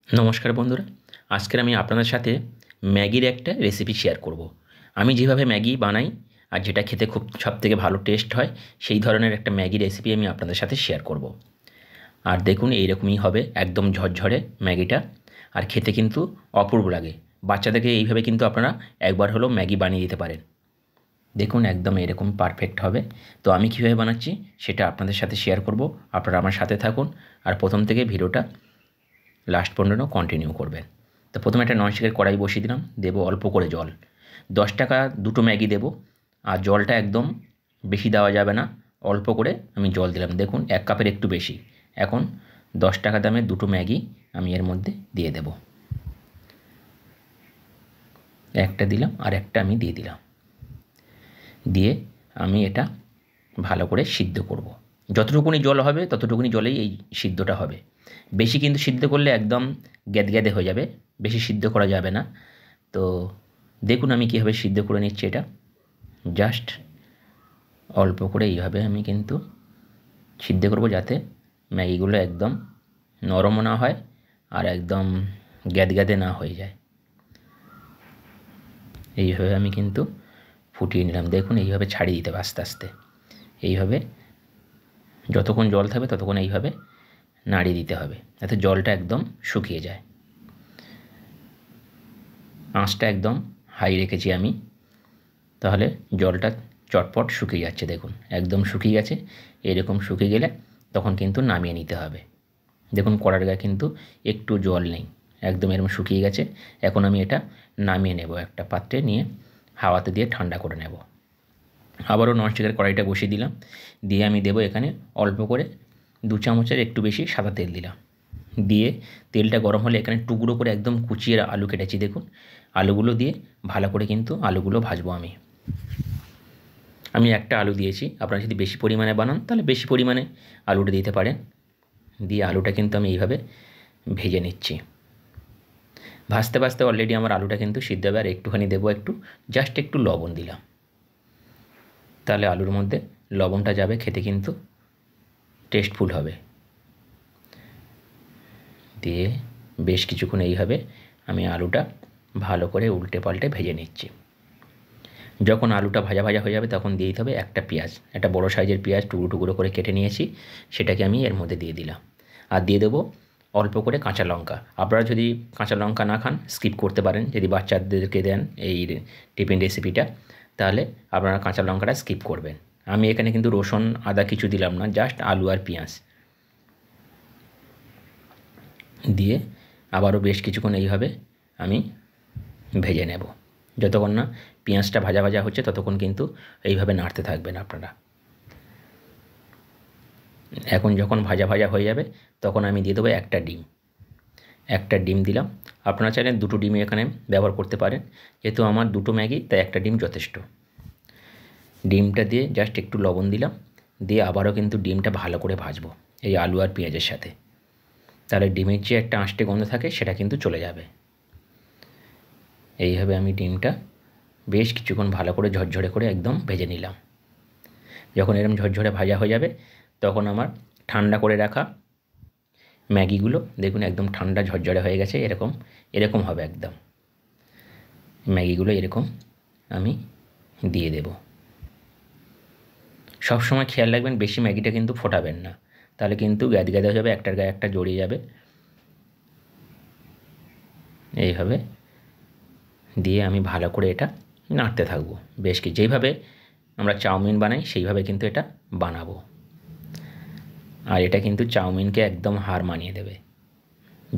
নমস্কার বন্ধুরা, আজকের আমি আপনাদের সাথে ম্যাগির একটা রেসিপি শেয়ার করব। আমি যেভাবে ম্যাগি বানাই আর যেটা খেতে খুব সবথেকে ভালো টেস্ট হয়, সেই ধরনের একটা ম্যাগি রেসিপি আমি আপনাদের সাথে শেয়ার করব। আর দেখুন এইরকমই হবে, একদম ঝরঝরে ম্যাগিটা। আর খেতে কিন্তু অপূর্ব লাগে। বাচ্চাদেরকে এইভাবে কিন্তু আপনারা একবার হলেও ম্যাগি বানিয়ে দিতে পারেন। দেখুন একদম এরকম পারফেক্ট হবে। তো আমি কীভাবে বানাচ্ছি সেটা আপনাদের সাথে শেয়ার করব। আপনারা আমার সাথে থাকুন আর প্রথম থেকে ভিডিওটা লাস্ট পর্যন্ত কন্টিনিউ করবেন। তো প্রথমে একটা ননস্টিকের কড়াই বসিয়ে দিলাম, দেবো অল্প করে জল। 10 টাকা দুটো ম্যাগি দেবো। আর জলটা একদম বেশি দেওয়া যাবে না, অল্প করে আমি জল দিলাম। দেখুন 1 কাপের একটু বেশি। এখন 10 টাকা দামের দুটো ম্যাগি আমি এর মধ্যে দিয়ে দেব। একটা দিলাম আর একটা আমি দিয়ে দিলাম। দিয়ে আমি এটা ভালো করে সিদ্ধ করব। যতটুকুনি জল হবে ততটুকুনি জলেই এই সিদ্ধটা হবে। বেশি কিন্তু সিদ্ধ করলে একদম গ্যাদগ্যাদে হয়ে যাবে, বেশি সিদ্ধ করা যাবে না। তো দেখুন আমি কীভাবে সিদ্ধ করে নিচ্ছি এটা। জাস্ট অল্প করে এইভাবে আমি কিন্তু সিদ্ধ করব, যাতে ম্যাগিগুলো একদম নরমও না হয় আর একদম গ্যাদগ্যাদে না হয়ে যায়। এইভাবে আমি কিন্তু ফুটিয়ে নিলাম। দেখুন এইভাবে ছাড়িয়ে দিতে হবে আস্তে আস্তে। এইভাবে যতক্ষণ জল থাকবে ততক্ষণ এইভাবে নাড়িয়ে দিতে হবে, যাতে জলটা একদম শুকিয়ে যায়। আঁচটা একদম হাই রেখেছি আমি, তাহলে জলটা চটপট শুকিয়ে যাচ্ছে। দেখুন একদম শুকিয়ে গেছে। এরকম শুকিয়ে গেলে তখন কিন্তু নামিয়ে নিতে হবে। দেখুন কড়ার গায়ে কিন্তু একটু জল নেই, একদম এরকম শুকিয়ে গেছে। এখন আমি এটা নামিয়ে নেব, একটা পাত্রে নিয়ে হাওয়াতে দিয়ে ঠান্ডা করে নেব। আবারও ননস্টিকের কড়াইটা বসিয়ে দিলাম। দিয়ে আমি দেবো এখানে অল্প করে 2 চামচের একটু বেশি সাদা তেল দিলাম। দিয়ে তেলটা গরম হলে এখানে টুকরো করে একদম কুচিয়ে আলু কেটেছি। দেখুন আলুগুলো দিয়ে ভালো করে কিন্তু আলুগুলো ভাজবো আমি। আমি একটা আলু দিয়েছি, আপনারা যদি বেশি পরিমাণে বানান তাহলে বেশি পরিমাণে আলুটা দিতে পারেন। দিয়ে আলুটা কিন্তু আমি এইভাবে ভেজে নিচ্ছি। ভাজতে ভাজতে অলরেডি আমার আলুটা কিন্তু সিদ্ধ হবে। আর একটুখানি দেবো, জাস্ট একটু লবণ দিলাম, তাহলে আলুর মধ্যে লবণটা যাবে, খেতে কিন্তু টেস্টফুল হবে। দিয়ে বেশ কিছুক্ষণ এইভাবে আমি আলুটা ভালো করে উল্টে পাল্টে ভেজে নিচ্ছি। যখন আলুটা ভাজা ভাজা হয়ে যাবে তখন দিয়ে দিতে হবে একটা পেঁয়াজ, একটা বড় সাইজের পেঁয়াজ টুকরো টুকরো করে কেটে নিয়েছি, সেটাকে আমি এর মধ্যে দিয়ে দিলাম। আর দিয়ে দেবো অল্প করে কাঁচা লঙ্কা। আপনারা যদি কাঁচা লঙ্কা না খান স্কিপ করতে পারেন। যদি বাচ্চাদেরকে দেন এই টিফিন রেসিপিটা, তাহলে আপনারা কাঁচা লঙ্কাটা স্কিপ করবেন। আমি এখানে কিন্তু রসুন আদা কিছু দিলাম না, জাস্ট আলু আর পেঁয়াজ দিয়ে আবারও বেশ কিছুক্ষণ এইভাবে আমি ভেজে নেব। যতক্ষণ না পেঁয়াজটা ভাজা ভাজা হচ্ছে ততক্ষণ কিন্তু এইভাবে নাড়তে থাকবেন আপনারা। এখন যখন ভাজা ভাজা হয়ে যাবে তখন আমি দিয়ে দেবো একটা ডিম। একটা ডিম দিলাম। আপনারা চাইলে দুটো ডিমই এখানে ব্যবহার করতে পারেন। যেহেতু আমার দুটো ম্যাগি, তাই একটা ডিম যথেষ্ট। ডিমটা দিয়ে জাস্ট একটু লবণ দিলাম। দিয়ে আবারও কিন্তু ডিমটা ভালো করে ভাজবো এই আলু আর পেঁয়াজের সাথে। তাহলে ডিমের যে একটা আঁশটে গন্ধ থাকে সেটা কিন্তু চলে যাবে। এইভাবে আমি ডিমটা বেশ কিছুক্ষণ ভালো করে ঝরঝরে করে একদম ভেজে নিলাম। যখন এরকম ঝরঝরে ভাজা হয়ে যাবে তখন আমার ঠান্ডা করে রাখা ম্যাগিগুলো দেখুন একদম ঠান্ডা ঝরঝরে হয়ে গেছে। এরকম এরকম হবে একদম। ম্যাগিগুলো এরকম আমি দিয়ে দেব। সবসময় খেয়াল রাখবেন বেশি ম্যাগিটা কিন্তু ফোটাবেন না, তাহলে কিন্তু গ্যাদগ্যাদে হয়ে যাবে, একটার গায়ে একটা জড়িয়ে যাবে। এইভাবে দিয়ে আমি ভালো করে এটা নাড়তে থাকবো। বেশ কি যেইভাবে আমরা চাউমিন বানাই সেইভাবে কিন্তু এটা বানাবো। আর এটা কিন্তু চাউমিনকে একদম হার মানিয়ে দেবে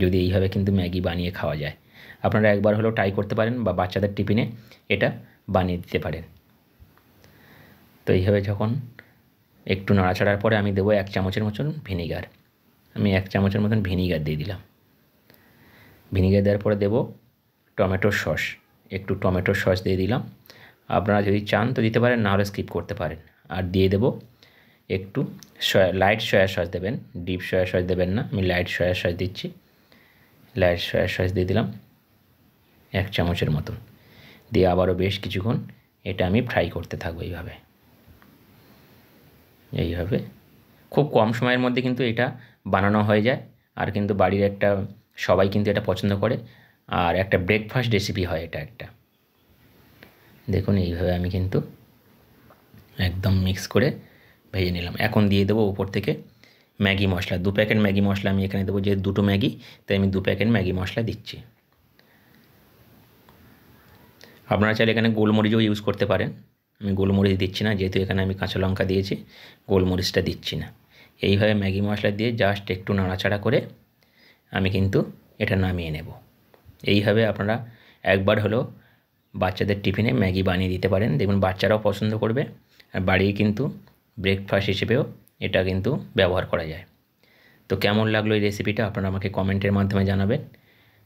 যদি এইভাবে কিন্তু ম্যাগি বানিয়ে খাওয়া যায়। আপনারা একবার হলেও ট্রাই করতে পারেন বা বাচ্চাদের টিফিনে এটা বানিয়ে দিতে পারেন। তো এইভাবে যখন একটু নাড়াচাড়ার পরে আমি দেবো 1 চামচের মতন ভিনিগার। আমি 1 চামচের মতন ভিনিগার দিয়ে দিলাম। ভিনিগার দেওয়ার পরে দেবো টমেটোর সস। একটু টমেটোর সস দিয়ে দিলাম। আপনারা যদি চান তো দিতে পারেন, না হলে স্কিপ করতে পারেন। আর দিয়ে দেবো একটু লাইট সয়া সস দেবেন, ডিপ সয়া সস দেবেন না। আমি লাইট সয়া সস দিচ্ছি। লাইট সয়া সস দিয়ে দিলাম 1 চামচের মতন। দিয়ে আবারও বেশ কিছুক্ষণ এটা আমি ফ্রাই করতে থাকবো এইভাবে। খুব কম সময়ের মধ্যে কিন্তু এটা বানানো হয়ে যায়। আর কিন্তু বাড়ির একটা সবাই কিন্তু এটা পছন্দ করে, আর একটা ব্রেকফাস্ট রেসিপি হয় এটা একটা। দেখুন এইভাবে আমি কিন্তু একদম মিক্স করে ভেজে নিলাম। এখন দিয়ে দেবো উপর থেকে ম্যাগি মশলা, 2 প্যাকেট ম্যাগি মশলা আমি এখানে দেবো, যেহেতু 2টো ম্যাগি তাই আমি 2 প্যাকেট ম্যাগি মশলা দিচ্ছি। আপনারা চাইলে এখানে গোলমরিচও ইউজ করতে পারেন, আমি গোলমরিচ দিচ্ছি না, যেহেতু এখানে আমি কাঁচা লঙ্কা দিয়েছি, গোলমরিচটা দিচ্ছি না। এইভাবে ম্যাগি মশলা দিয়ে জাস্ট একটু নাড়াচাড়া করে আমি কিন্তু এটা নামিয়ে নেব। এইভাবে আপনারা একবার হলেও বাচ্চাদের টিফিনে ম্যাগি বানিয়ে দিতে পারেন, দেখুন বাচ্চারাও পছন্দ করবে, আর বাড়ির কিন্তু ব্রেকফাস্ট হিসেবেও এটা কিন্তু ব্যবহার করা যায়। তো কেমন লাগলো এই রেসিপিটা আপনারা আমাকে কমেন্টের মাধ্যমে জানাবেন।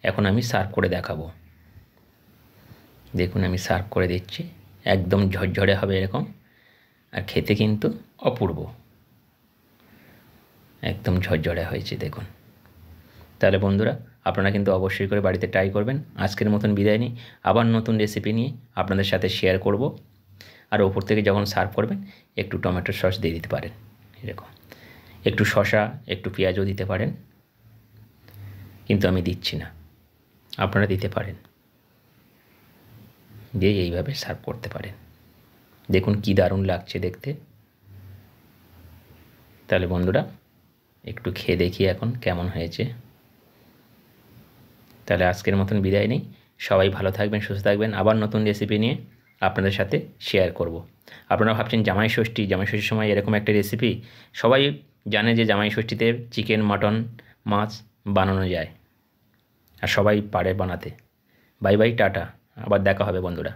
এখন আমি সার্ভ করে দেখাবো। দেখুন আমি সার্ভ করে দিচ্ছি, একদম ঝরঝরে হবে এরকম, আর খেতে কিন্তু অপূর্ব, একদম ঝরঝরে হয়েছে দেখুন। তাহলে বন্ধুরা আপনারা কিন্তু অবশ্যই করে বাড়িতে ট্রাই করবেন। আজকের মতন বিদায় নিই, আবার নতুন রেসিপি নিয়ে আপনাদের সাথে শেয়ার করব। আর ওপর থেকে যখন সার্ভ করবেন একটু টমেটো সস দিয়ে দিতে পারেন, এরকম একটু শসা, একটু পেঁয়াজও দিতে পারেন, কিন্তু আমি দিচ্ছি না, আপনারা দিতে পারেন, দিয়ে এইভাবে সার্ভ করতে পারেন। দেখুন কি দারুণ লাগছে দেখতে। তাহলে বন্ধুরা একটু খেয়ে দেখি এখন কেমন হয়েছে। তাহলে আজকের মতন বিদায় নিই, সবাই ভালো থাকবেন, সুস্থ থাকবেন, আবার নতুন রেসিপি নিয়ে আপনাদের সাথে শেয়ার করব। আপনারা ভাবছেন জামাই ষষ্ঠীর সময় এরকম একটা রেসিপি, সবাই জানে যে জামাই ষষ্ঠীতে চিকেন, মাটন, মাছ বানানো যায়, আর সবাই পারে বানাতে। বাই বাই, টাটা, আবার দেখা হবে বন্ধুরা।